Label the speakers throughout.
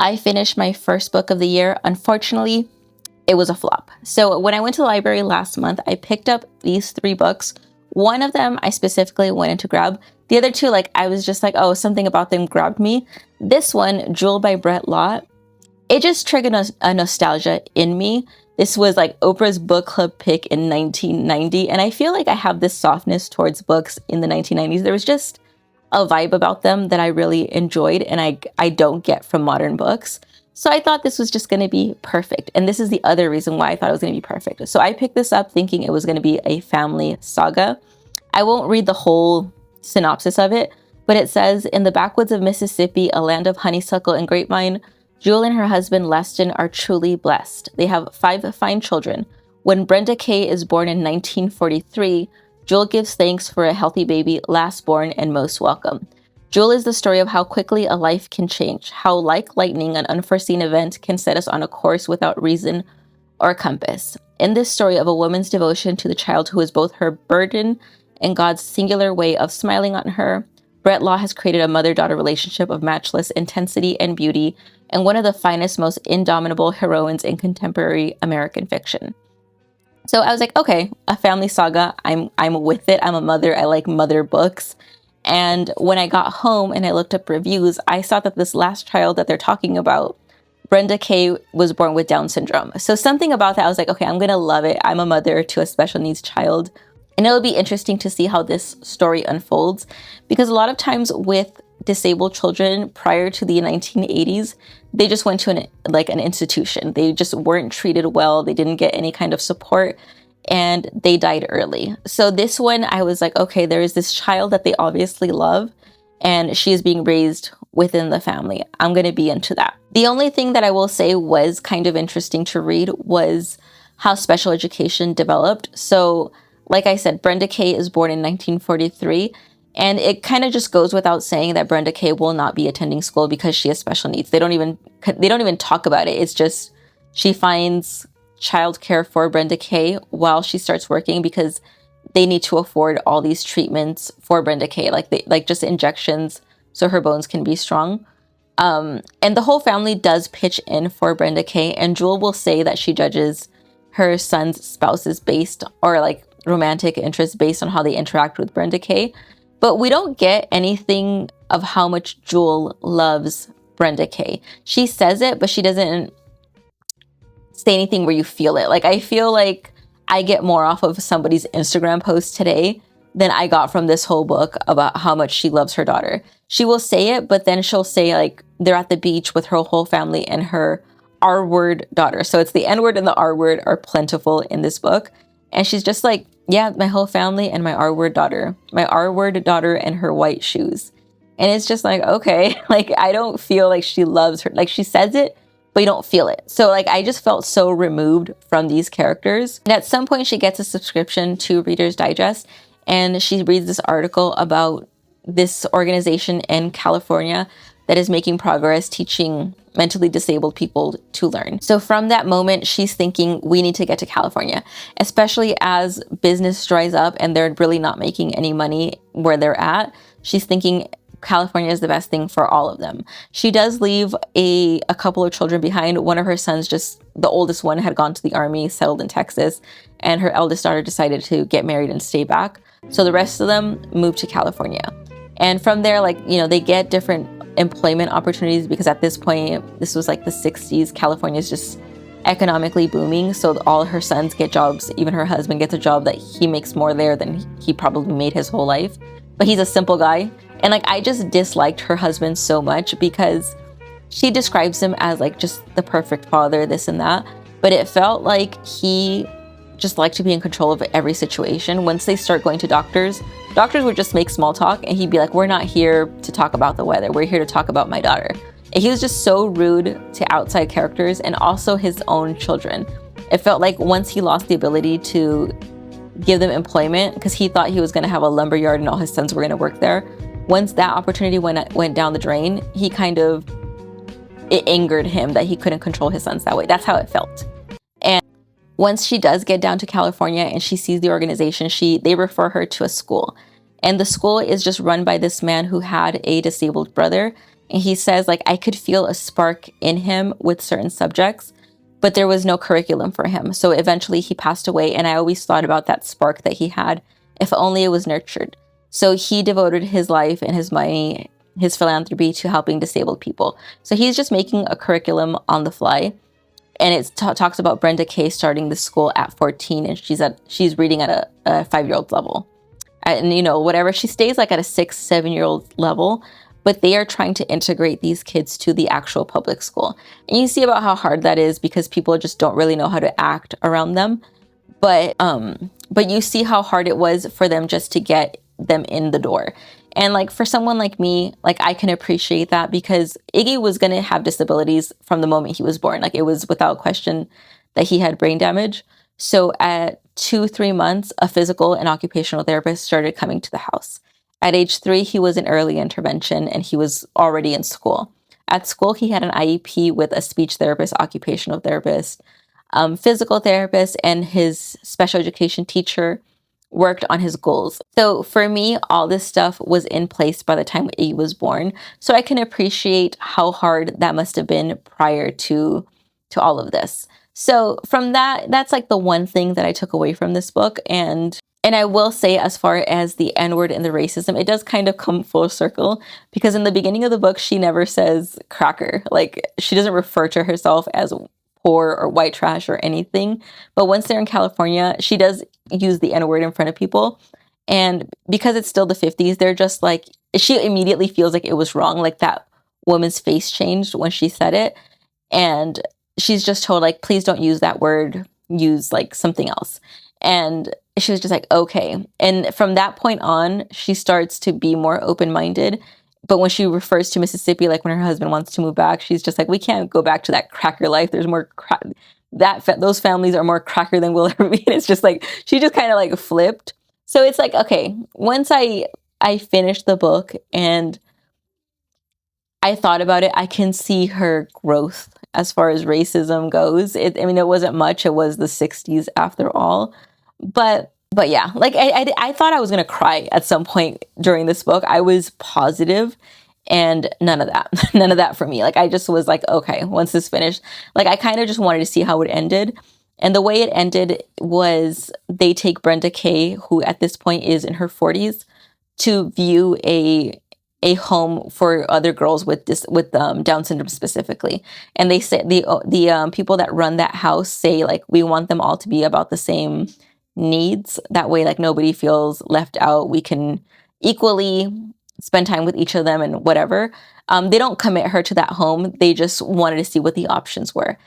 Speaker 1: I finished my first book of the year. Unfortunately, it was a flop. So when I went to the library last month, I picked up these 3 books. One of them I specifically wanted to grab. The other 2, like, I was just like, oh, something about them grabbed me. This one, Jewel by Bret Lott, it just triggered a nostalgia in me. This was like Oprah's book club pick in 1990. And I feel like I have this softness towards books in the 1990s. There was just a vibe about them that I really enjoyed and I don't get from modern books. So I thought this was just going to be perfect. And this is the other reason why I thought it was going to be perfect. So I picked this up thinking it was going to be a family saga. I won't read the whole synopsis of it, but it says, in the backwoods of Mississippi, a land of honeysuckle and grapevine, Jewel and her husband Leston are truly blessed. They have 5 fine children. When Brenda Kay is born in 1943, Jewel gives thanks for a healthy baby, last born and most welcome. Jewel is the story of how quickly a life can change, how like lightning, an unforeseen event can set us on a course without reason or compass. In this story of a woman's devotion to the child who is both her burden and God's singular way of smiling on her, Bret Lott has created a mother-daughter relationship of matchless intensity and beauty, and one of the finest, most indomitable heroines in contemporary American fiction. So I was like, okay, a family saga. I'm with it. I'm a mother. I like mother books. And when I got home and I looked up reviews, I saw that this last child that they're talking about, Brenda Kay, was born with Down syndrome. So something about that, I was like, okay, I'm going to love it. I'm a mother to a special needs child. And it'll be interesting to see how this story unfolds, because a lot of times with disabled children prior to the 1980s, they just went to an institution. They just weren't treated well. They didn't get any kind of support and they died early. So this one, I was like, okay, there is this child that they obviously love and she is being raised within the family. I'm going to be into that. The only thing that I will say was kind of interesting to read was how special education developed. So like I said, Brenda Kay is born in 1943. And it kind of just goes without saying that Brenda Kay will not be attending school because she has special needs. They don't even talk about it. It's just she finds childcare for Brenda Kay while she starts working because they need to afford all these treatments for Brenda Kay, like just injections so her bones can be strong. And the whole family does pitch in for Brenda Kay, and Jewel will say that she judges her son's spouses based, or like romantic interest based on how they interact with Brenda Kay. But we don't get anything of how much Jewel loves Brenda Kay. She says it, but she doesn't say anything where you feel it. Like, I feel like I get more off of somebody's Instagram post today than I got from this whole book about how much she loves her daughter. She will say it, but then she'll say, like, they're at the beach with her whole family and her R-word daughter. So it's the N-word and the R-word are plentiful in this book. And she's just like, yeah, my whole family and my R-word daughter and her white shoes. And it's just like, okay, like, I don't feel like she loves her. Like, she says it, but you don't feel it. So like, I just felt so removed from these characters. And at some point she gets a subscription to Reader's Digest and she reads this article about this organization in California that is making progress teaching mentally disabled people to learn. So from that moment, she's thinking, we need to get to California, especially as business dries up and they're really not making any money where they're at. She's thinking California is the best thing for all of them. She does leave a couple of children behind. One of her sons, just the oldest one, had gone to the army, settled in Texas, and her eldest daughter decided to get married and stay back. So the rest of them moved to California. And from there, like, you know, they get different employment opportunities because at this point, this was like the 60s, California is just economically booming. So all her sons get jobs. Even her husband gets a job that he makes more there than he probably made his whole life. But he's a simple guy. And like, I just disliked her husband so much because she describes him as like just the perfect father, this and that. But it felt like he just liked to be in control of every situation. Once they start going to doctors would just make small talk and he'd be like, we're not here to talk about the weather. We're here to talk about my daughter. And he was just so rude to outside characters and also his own children. It felt like once he lost the ability to give them employment, because he thought he was going to have a lumber yard and all his sons were going to work there. Once that opportunity went down the drain, it angered him that he couldn't control his sons that way. That's how it felt. And once she does get down to California and she sees the organization, they refer her to a school. And the school is just run by this man who had a disabled brother. And he says, like, I could feel a spark in him with certain subjects, but there was no curriculum for him. So eventually he passed away. And I always thought about that spark that he had, if only it was nurtured. So he devoted his life and his money, his philanthropy to helping disabled people. So he's just making a curriculum on the fly. And it talks about Brenda Kay starting the school at 14, and she's reading at a 5-year-old level. And, you know, whatever, she stays like at a 6-7-year-old level, but they are trying to integrate these kids to the actual public school. And you see about how hard that is because people just don't really know how to act around them. But you see how hard it was for them just to get them in the door. And like for someone like me, like I can appreciate that because Iggy was going to have disabilities from the moment he was born. Like it was without question that he had brain damage. So at 2-3 months, a physical and occupational therapist started coming to the house. At age 3, he was in early intervention and he was already in school. At school, he had an IEP with a speech therapist, occupational therapist, physical therapist, and his special education teacher worked on his goals. So for me, all this stuff was in place by the time he was born. So I can appreciate how hard that must have been prior to all of this. So from that's like the one thing that I took away from this book. And I will say, as far as the N-word and the racism, it does kind of come full circle because in the beginning of the book, she never says cracker. Like she doesn't refer to herself as poor or white trash or anything. But once they're in California, she does use the N-word in front of people. And because it's still the 50s, they're just like, she immediately feels like it was wrong. Like that woman's face changed when she said it. And she's just told, like, please don't use that word, use like something else. And she was just like, okay. And from that point on, she starts to be more open-minded. But when she refers to Mississippi, like when her husband wants to move back, she's just like, we can't go back to that cracker life. There's more those families are more cracker than we'll ever be. And it's just like, she just kind of like flipped. So it's like, okay, once I finished the book and I thought about it, I can see her growth as far as racism goes. It wasn't much. It was the 60s after all. But yeah, like I thought I was going to cry at some point during this book. I was positive, and none of that for me. Like I just was like, okay, once this finished, like I kind of just wanted to see how it ended. And the way it ended was they take Brenda Kay, who at this point is in her 40s, to view a home for other girls with Down syndrome specifically. And they say the people that run that house say, like, we want them all to be about the same needs. That way, like, nobody feels left out. We can equally spend time with each of them and whatever. They don't commit her to that home. They just wanted to see what the options were.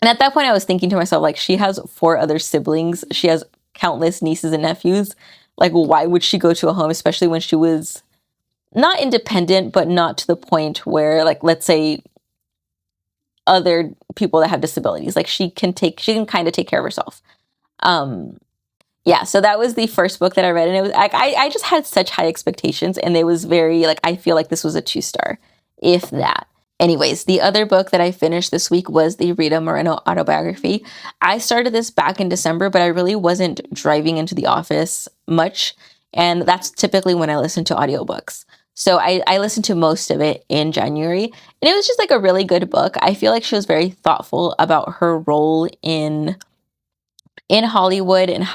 Speaker 1: And at that point, I was thinking to myself, like, she has 4 other siblings. She has countless nieces and nephews. Like, why would she go to a home, especially when she was not independent, but not to the point where, like, let's say other people that have disabilities, like she can kind of take care of herself. Yeah, so that was the first book that I read, and it was like, I just had such high expectations, and it was very, like, I feel like this was a 2-star, if that. Anyways, the other book that I finished this week was the Rita Moreno autobiography. I started this back in December, but I really wasn't driving into the office much, and that's typically when I listen to audiobooks. So I listened to most of it in January, and it was just like a really good book. I feel like she was very thoughtful about her role in Hollywood and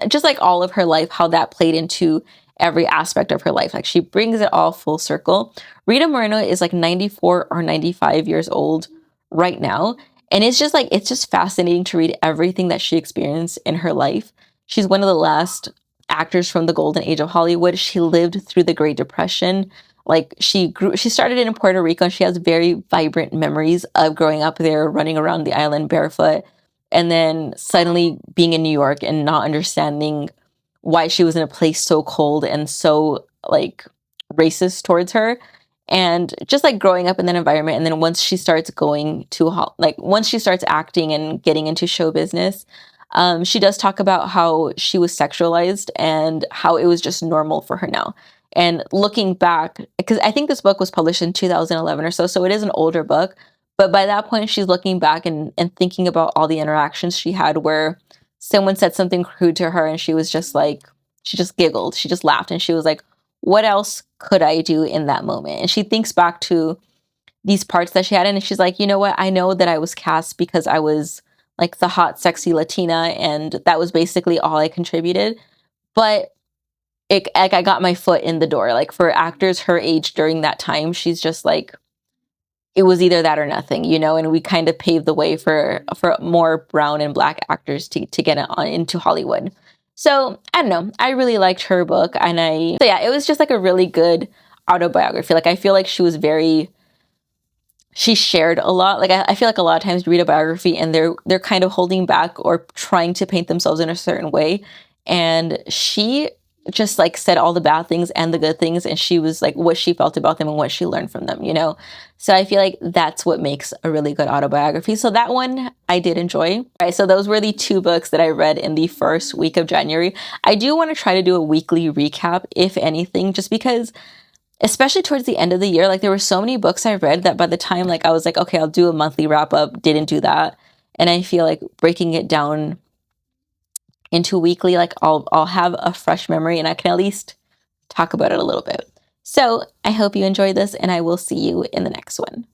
Speaker 1: just like all of her life, how that played into every aspect of her life. Like she brings it all full circle. Rita Moreno is like 94 or 95 years old right now. And it's just fascinating to read everything that she experienced in her life. She's one of the last actors from the golden age of Hollywood. She lived through the Great Depression. Like she started in Puerto Rico, and she has very vibrant memories of growing up there, running around the island barefoot, and then suddenly being in New York and not understanding why she was in a place so cold and so like racist towards her, and just like growing up in that environment. And then once she starts once she starts acting and getting into show business, she does talk about how she was sexualized and how it was just normal for her now. And looking back, because I think this book was published in 2011 or so it is an older book. But by that point, she's looking back and thinking about all the interactions she had where someone said something crude to her and she was just like, she just giggled, she just laughed, and she was like, what else could I do in that moment? And she thinks back to these parts that she had in, and she's like, you know what? I know that I was cast because I was like the hot, sexy Latina, and that was basically all I contributed. But like I got my foot in the door. Like for actors her age during that time, she's just like it was either that or nothing, you know. And we kind of paved the way for more brown and black actors to get on into Hollywood. So I don't know. I really liked her book, and so yeah, it was just like a really good autobiography. Like I feel like she shared a lot. Like I feel like a lot of times you read a biography and they're kind of holding back or trying to paint themselves in a certain way, and she just like said all the bad things and the good things, and she was like what she felt about them and what she learned from them, you know. So I feel like that's what makes a really good autobiography. So that one I did enjoy. All right, so those were the 2 books that I read in the first week of January. I do want to try to do a weekly recap, if anything, just because especially towards the end of the year, like there were so many books I read that by the time like I was like, okay, I'll do a monthly wrap up, didn't do that. And I feel like breaking it down into weekly, like I'll have a fresh memory and I can at least talk about it a little bit. So I hope you enjoyed this, and I will see you in the next one.